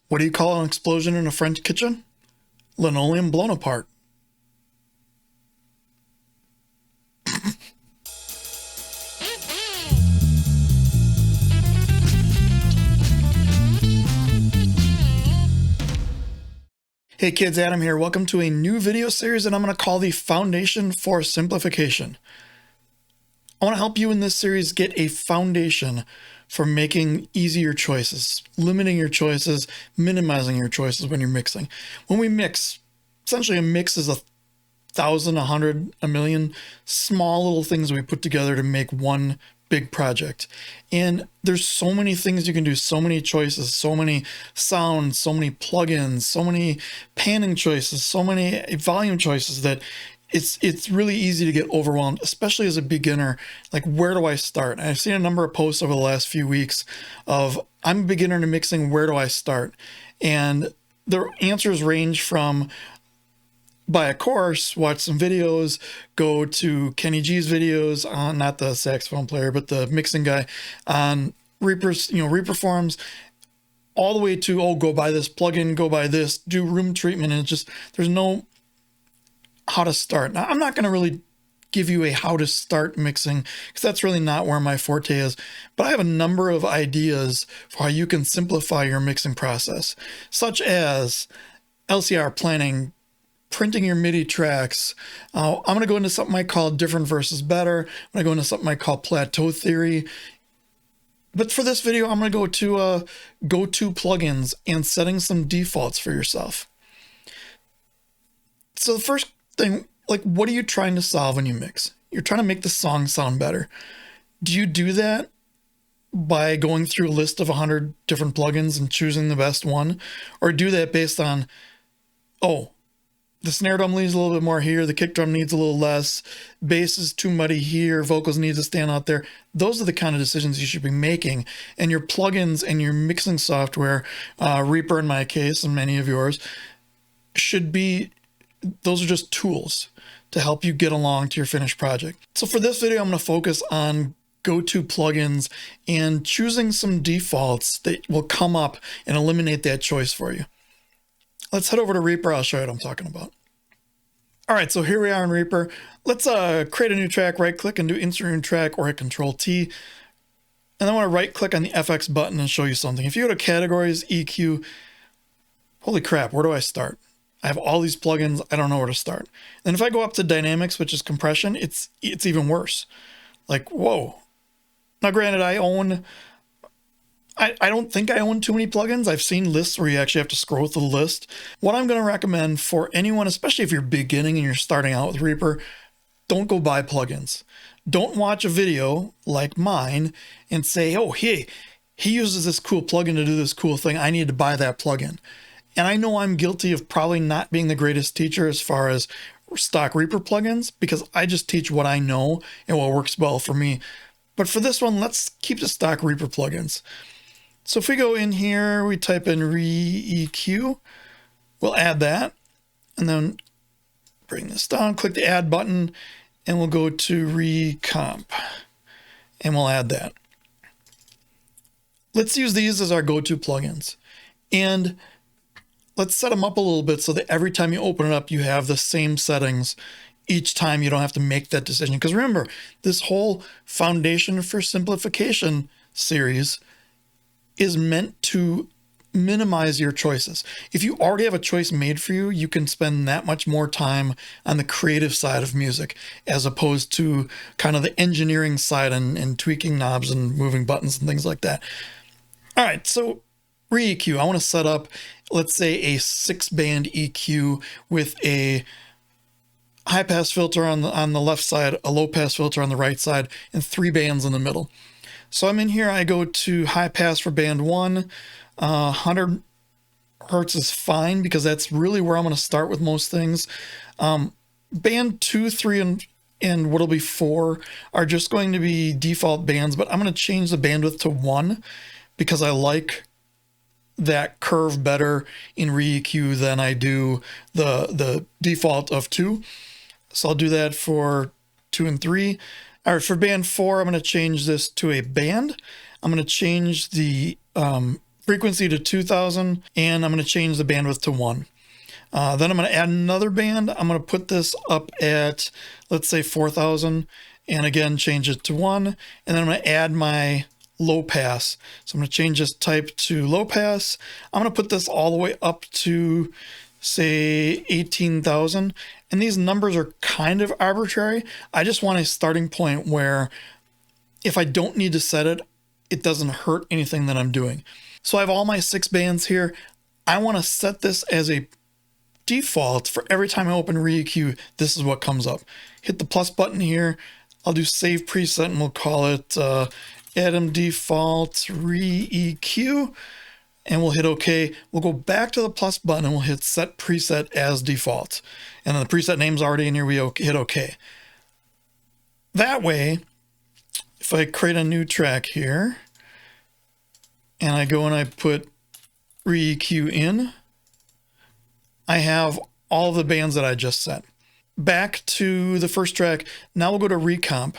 What do you call an explosion in a French kitchen? Linoleum blown apart. Hey kids, Adam here. Welcome to a new video series that I'm going to call the Foundation for Simplification. I want to help you in this series get a foundation for making easier choices, limiting your choices, minimizing your choices when you're mixing. When we mix, essentially a mix is 1,000, 100, a million small little things we put together to make one big project. And there's so many things you can do, so many choices, so many sounds, so many plugins, so many panning choices, so many volume choices that it's really easy to get overwhelmed, especially as a beginner. Like, where do I start? I've seen a number of posts over the last few weeks of, I'm a beginner to mixing, where do I start? And the answers range from buy a course, watch some videos, go to Kenny G's videos on, not the saxophone player, but the mixing guy, on Reaper's, Reaper forums, all the way to, oh, go buy this plugin, go buy this, do room treatment. And it's just, there's no how to start. Now, I'm not going to really give you a how to start mixing because that's really not where my forte is, but I have a number of ideas for how you can simplify your mixing process, such as LCR planning, printing your MIDI tracks. I'm going to go into something I call different versus better. I'm going to go into something I call plateau theory. But for this video, I'm going to go to go-to plugins and setting some defaults for yourself. So the first thing, like, what are you trying to solve when you mix? You're trying to make the song sound better. Do you do that by going through a list of 100 different plugins and choosing the best one? Or do that based on, oh, the snare drum needs a little bit more here, the kick drum needs a little less, bass is too muddy here, vocals need to stand out there. Those are the kind of decisions you should be making. And your plugins and your mixing software, Reaper in my case, and many of yours, should be, those are just tools to help you get along to your finished project. So for this video, I'm going to focus on go-to plugins and choosing some defaults that will come up and eliminate that choice for you. Let's head over to Reaper. I'll show you what I'm talking about. All right, so here we are in Reaper. Let's create a new track, right click and do insert new track, or hit Control T. And then I want to right click on the FX button and show you something. If you go to categories, EQ, holy crap, where do I start? I have all these plugins, I don't know where to start. And if I go up to dynamics, which is compression, it's even worse. Like, whoa. Now granted, I don't think I own too many plugins. I've seen lists where you actually have to scroll through the list. What I'm going to recommend for anyone, especially if you're beginning and you're starting out with Reaper, don't go buy plugins. Don't watch a video like mine and say, oh, hey, he uses this cool plugin to do this cool thing, I need to buy that plugin. And I know I'm guilty of probably not being the greatest teacher as far as stock Reaper plugins, because I just teach what I know and what works well for me. But for this one, let's keep the stock Reaper plugins. So if we go in here, we type in re-EQ, we'll add that, and then bring this down, click the add button, and we'll go to re-comp, and we'll add that. Let's use these as our go-to plugins. And let's set them up a little bit so that every time you open it up, you have the same settings each time. You don't have to make that decision. Because remember, this whole Foundation for Simplification series is meant to minimize your choices. If you already have a choice made for you, you can spend that much more time on the creative side of music as opposed to kind of the engineering side and tweaking knobs and moving buttons and things like that. All right, so re-EQ, I want to set up, let's say, a 6-band EQ with a high pass filter on the left side, a low pass filter on the right side, and 3 bands in the middle. So I'm in here, I go to high pass for band 1, 100 hertz is fine because that's really where I'm going to start with most things. Band 2, 3, and what'll be 4 are just going to be default bands, but I'm going to change the bandwidth to 1 because I like that curve better in re-EQ than I do the default of 2. So I'll do that for 2 and 3. All right, for band 4, I'm going to change this to a band. I'm going to change the frequency to 2000, and I'm going to change the bandwidth to 1. Then I'm going to add another band. I'm going to put this up at, let's say 4000, and again change it to 1, and then I'm going to add my low pass. So I'm going to change this type to low pass. I'm going to put this all the way up to, say, 18,000, and these numbers are kind of arbitrary. I just want a starting point where if I don't need to set it, it doesn't hurt anything that I'm doing. So I have all my 6 bands here. I want to set this as a default for every time I open ReEQ. This is what comes up. Hit the plus button here. I'll do save preset, and we'll call it Atom Default ReEQ, and we'll hit OK. We'll go back to the plus button and we'll hit set preset as default. And then the preset name's already in here. We hit OK. That way, if I create a new track here and I go and I put ReEQ in, I have all the bands that I just set. Back to the first track. Now we'll go to recomp.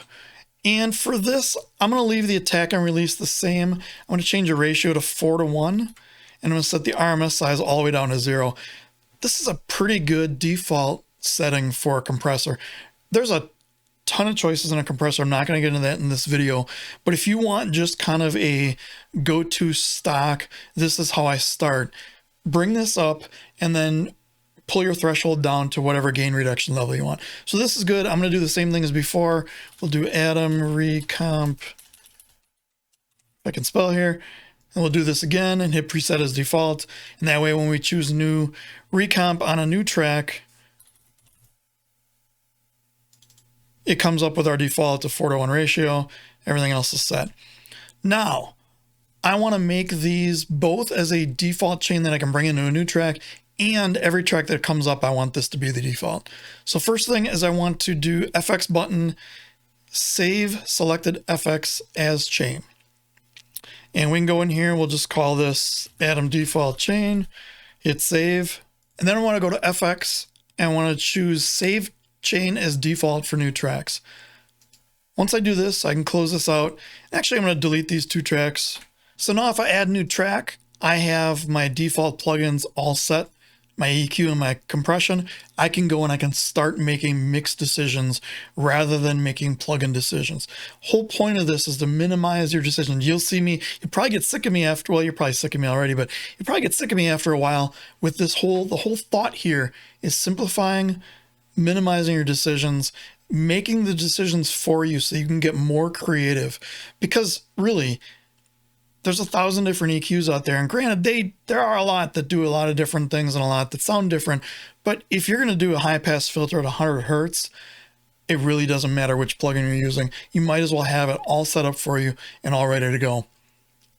And for this, I'm going to leave the attack and release the same. I'm going to change the ratio to 4:1, and I'm going to set the RMS size all the way down to 0. This is a pretty good default setting for a compressor. There's a ton of choices in a compressor. I'm not going to get into that in this video, but if you want just kind of a go-to stock, this is how I start. Bring this up and then pull your threshold down to whatever gain reduction level you want. So this is good. I'm going to do the same thing as before. We'll do Atom Recomp, if I can spell here, and we'll do this again and hit preset as default. And that way when we choose new recomp on a new track, it comes up with our default to 4:1 ratio. Everything else is set. Now, I want to make these both as a default chain that I can bring into a new track, and every track that comes up, I want this to be the default. So first thing is I want to do FX button, save selected FX as chain. And we can go in here, we'll just call this Atom Default Chain, hit save. And then I want to go to FX and I want to choose save chain as default for new tracks. Once I do this, I can close this out. Actually, I'm going to delete these 2 tracks. So now if I add a new track, I have my default plugins all set, my EQ and my compression. I can go and I can start making mixed decisions rather than making plugin decisions. Whole point of this is to minimize your decisions. You'll see me, you probably get sick of me after, well, you're probably sick of me already, but you probably get sick of me after a while with this the whole thought here is simplifying, minimizing your decisions, making the decisions for you so you can get more creative. Because really, there's 1,000 different EQs out there, and granted, there are a lot that do a lot of different things and a lot that sound different, but if you're going to do a high-pass filter at 100 hertz, it really doesn't matter which plugin you're using. You might as well have it all set up for you and all ready to go.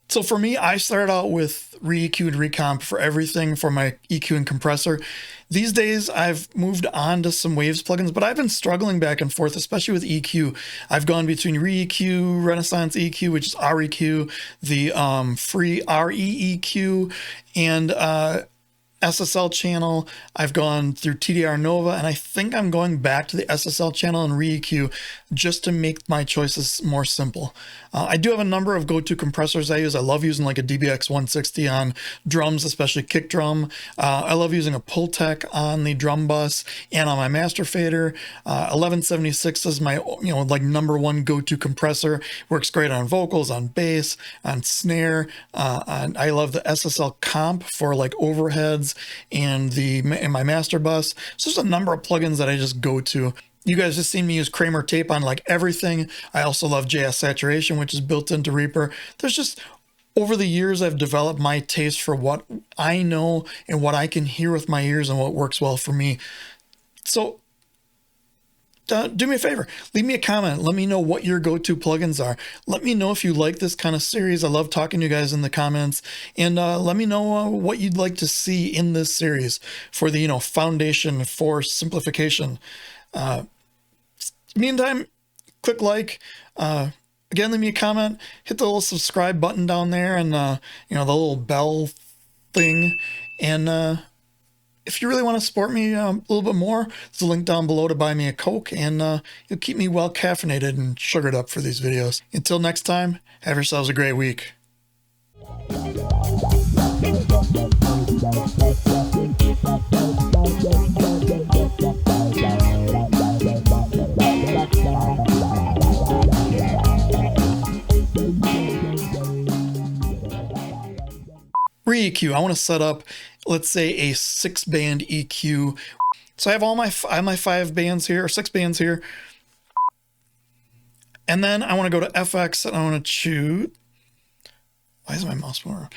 So for me, I started out with ReEQ and Recomp for everything for my EQ and compressor. These days, I've moved on to some Waves plugins, but I've been struggling back and forth, especially with EQ. I've gone between ReEQ, Renaissance EQ, which is REQ, the free REEQ, and SSL channel. I've gone through TDR Nova, and I think I'm going back to the SSL channel and ReEQ just to make my choices more simple. I do have a number of go-to compressors I use. I love using like a DBX 160 on drums, especially kick drum. I love using a Pultec on the drum bus and on my master fader. 1176 is my like #1 go-to compressor. Works great on vocals, on bass, on snare. I love the SSL comp for like overheads and my master bus. So there's a number of plugins that I just go to. You guys just seen me use Kramer tape on like everything. I also love JS saturation, which is built into Reaper. There's just, over the years, I've developed my taste for what I know and what I can hear with my ears and what works well for me. So do me a favor, leave me a comment. Let me know what your go-to plugins are. Let me know if you like this kind of series. I love talking to you guys in the comments, and let me know what you'd like to see in this series for the foundation for simplification. Meantime, click like. Again, leave me a comment. Hit the little subscribe button down there, and the little bell thing. And if you really want to support me a little bit more, there's a link down below to buy me a Coke, and you'll keep me well caffeinated and sugared up for these videos. Until next time, have yourselves a great week. re-EQ. I want to set up, let's say, a 6-band EQ. So I have all my 5 bands here, or 6 bands here. And then I want to go to FX and I want to choose, why is my mouse more?